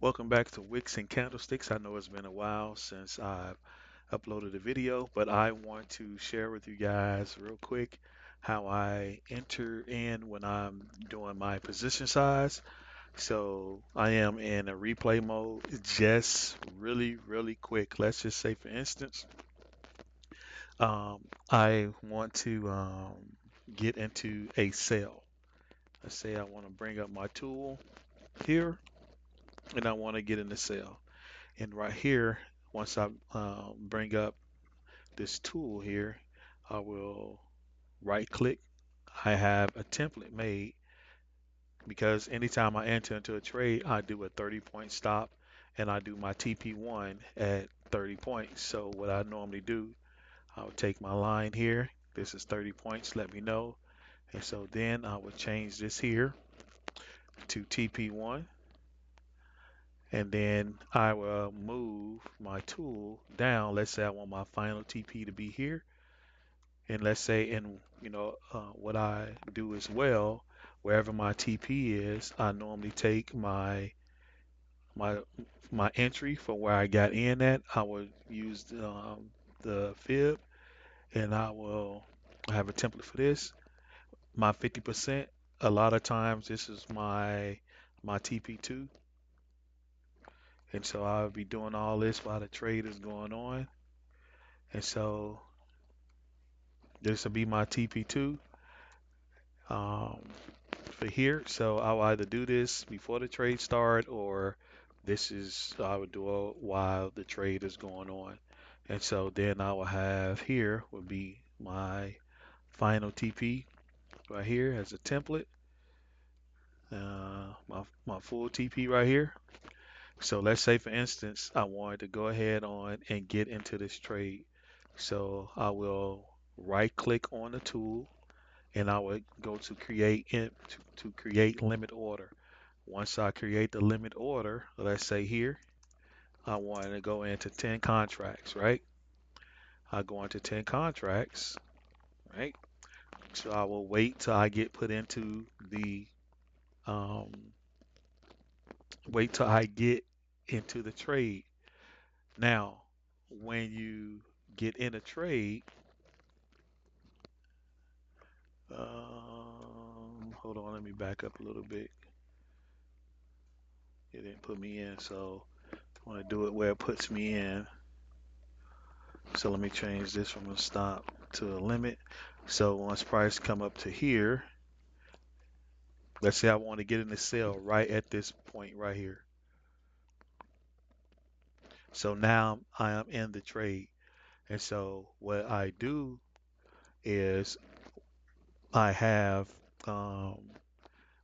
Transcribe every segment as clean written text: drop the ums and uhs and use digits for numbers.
Welcome back to Wicks and Candlesticks. I know it's been a while since I've uploaded a video, but I want to share with you guys real quick how I enter in when I'm doing my position size. So I am in a replay mode, just really quick. Let's just say, for instance, I want to get into a sell. Let's say I want to bring up my tool here and I want to get in the sell. And right here, once I bring up this tool here, I will right click. I have a template made because anytime I enter into a trade, I do a 30-point stop and I do my TP1 at 30 points. So what I normally do, I'll take my line here. This is 30 points, let me know. And so then I would change this here to TP1 and then I will move my tool down. Let's say I want my final TP to be here, and let's say, and what I do as well, wherever my TP is, I normally take my my entry for where I got in at. I will use the fib, and I have a template for this. My 50%. A lot of times, this is my TP2, and so I'll be doing all this while the trade is going on. And so this will be my TP2 um, for here. So I'll either do this before the trade start or I would do it while the trade is going on. And so then I will have here would be my final TP right here as a template. My full TP right here. So let's say for instance I wanted to go ahead on and get into this trade. So I will right click on the tool and I would go to to create limit order. Once I create the limit order, let's say here, I want to go into 10 contracts, right? I go into 10 contracts, right? So I will wait till I get put into um, wait till I get into the trade. Now, when you get in a trade, hold on, let me back up a little bit. It didn't put me in, so I want to do it where it puts me in. So let me change this from a stop to a limit. So once price come up to here, let's say I want to get in the sell right at this point right here. So now I am in the trade. And so what I do is I have, um,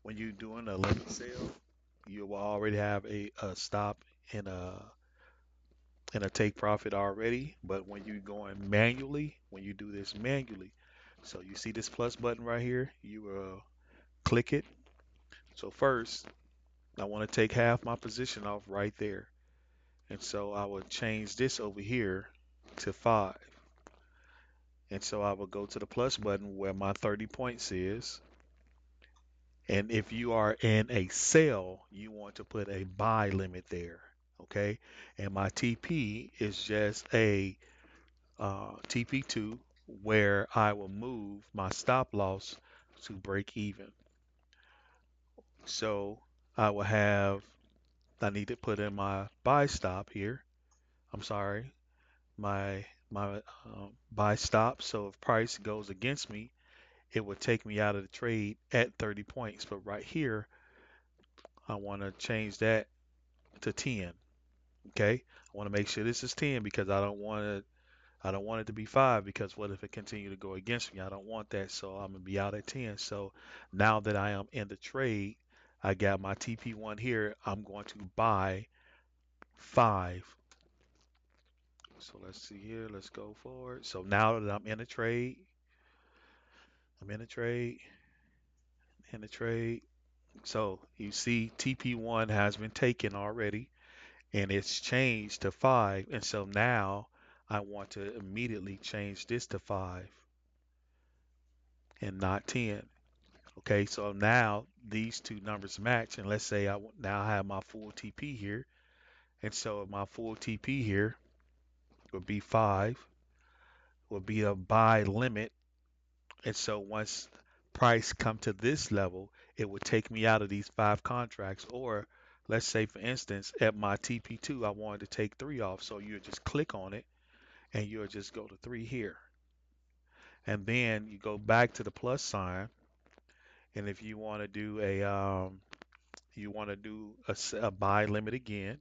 when you're doing a limit sale, you will already have a stop and a take profit already. But when you're going manually, when you do this manually, so you see this plus button right here, you will click it. So first, I want to take half my position off right there. And so I will change this over here to 5. And so I will go to the plus button where my 30 points is. And if you are in a sell, you want to put a buy limit there. Okay. And my TP is just a TP2 where I will move my stop loss to break even. So I will have, I need to put in my buy stop here. I'm sorry, my buy stop. So if price goes against me, it would take me out of the trade at 30 points. But right here, I want to change that to 10. Okay, I want to make sure this is 10 because I don't want it to be 5 because what if it continue to go against me? I don't want that, so I'm gonna be out at 10. So now that I am in the trade, I got my TP1 here. I'm going to buy 5. So let's see here. Let's go forward. So now that I'm in the trade, I'm in the trade, in the trade. So you see TP1 has been taken already and it's changed to 5. And so now I want to immediately change this to 5 and not 10. Okay, so now these two numbers match, and let's say now have my full TP here, and so my full TP here would be 5, would be a buy limit, and so once price come to this level, it would take me out of these 5 contracts, or let's say for instance at my TP2 I wanted to take 3 off, so you would just click on it and you'll just go to 3 here, and then you go back to the plus sign, and if you want to do a buy limit again,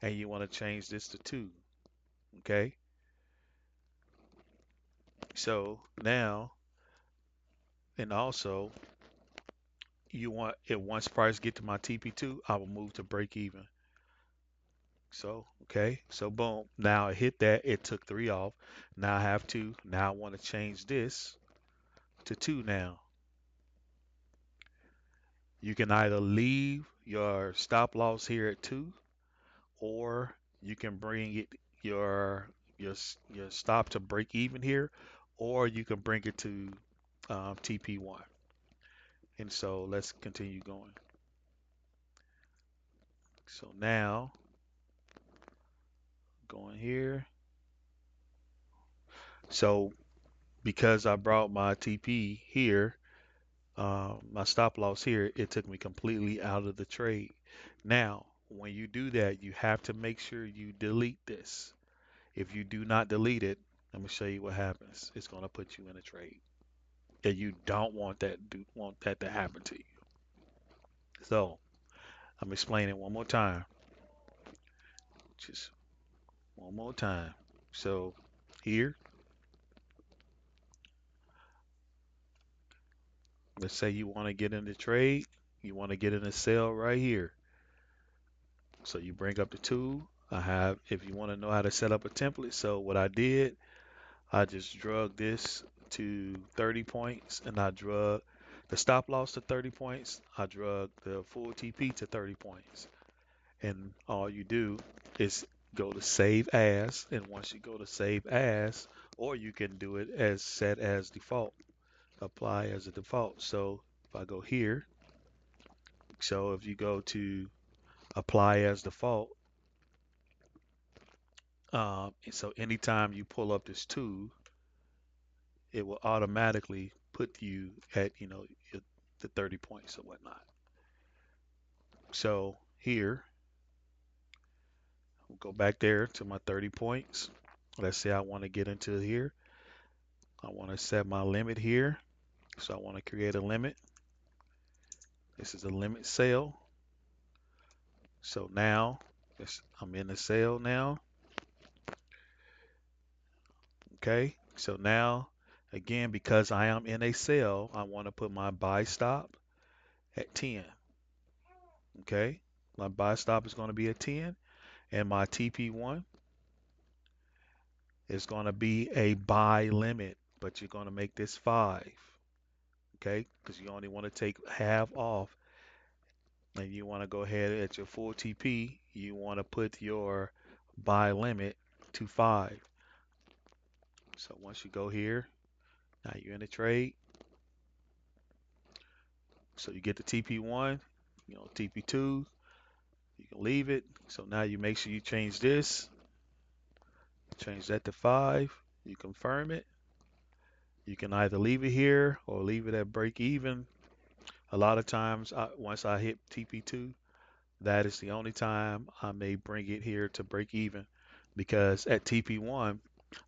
and you want to change this to 2. Okay, so now, and also you want it, once price get to my TP2 I will move to break even. So okay, so boom, now I hit that, it took 3 off, now I have 2, now I want to change this to 2. Now you can either leave your stop loss here at 2, or you can bring it your your stop to break even here, or you can bring it to TP1. And so let's continue going. So now going here. So because I brought my TP here, my stop loss here, it took me completely out of the trade. Now, when you do that, you have to make sure you delete this. If you do not delete it, let me show you what happens. It's going to put you in a trade. And you don't want that to happen to you. So I'm explaining one more time. Just one more time. So here, let's say you want to get in the trade. You want to get in a sell right here. So you bring up the tool. I have, if you want to know how to set up a template. So what I did, I just drug this to 30 points, and I drug the stop loss to 30 points. I drug the full TP to 30 points. And all you do is go to save as, and once you go to save as, or you can do it as set as default, apply as a default. So if I go here, so if you go to apply as default, so anytime you pull up this tool, it will automatically put you at, the 30 points or whatnot. So here, we'll go back there to my 30 points. Let's say I want to get into here. I want to set my limit here. So I want to create a limit. This is a limit sale. So now I'm in the sale now. Okay. So now, again, because I am in a sale, I want to put my buy stop at 10. Okay. My buy stop is going to be at 10, and my TP1 is going to be a buy limit, but you're going to make this 5. Okay. Because you only want to take half off, and you want to go ahead at your full TP, you want to put your buy limit to 5. So once you go here, now you're in the trade. So you get the TP1, TP2, you can leave it. So now you make sure you change this, change that to 5, you confirm it. You can either leave it here or leave it at break even. A lot of times, once I hit TP2, that is the only time I may bring it here to break even, because at TP1,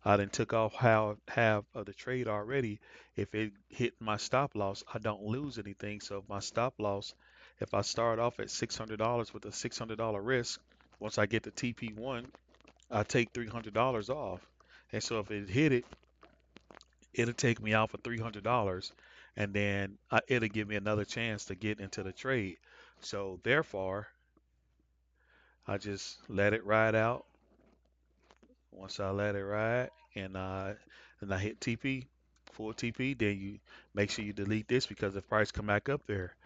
I then took off half of the trade already. If it hit my stop loss, I don't lose anything. So if my stop loss, if I start off at $600 with a $600 risk, once I get to TP1, I take $300 off. And so if it hit it, it'll take me out for $300, and then it'll give me another chance to get into the trade. So therefore, I just let it ride out. Once I let it ride, and I hit TP, full TP, then you make sure you delete this, because the price come back up there.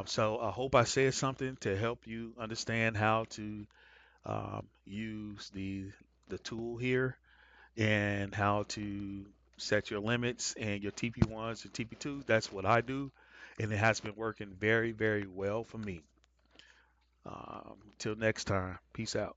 So I hope I said something to help you understand how to use the tool here, and how to set your limits and your TP1s and TP2s. That's what I do. and it has been working very, very well for me. Till next time, peace out.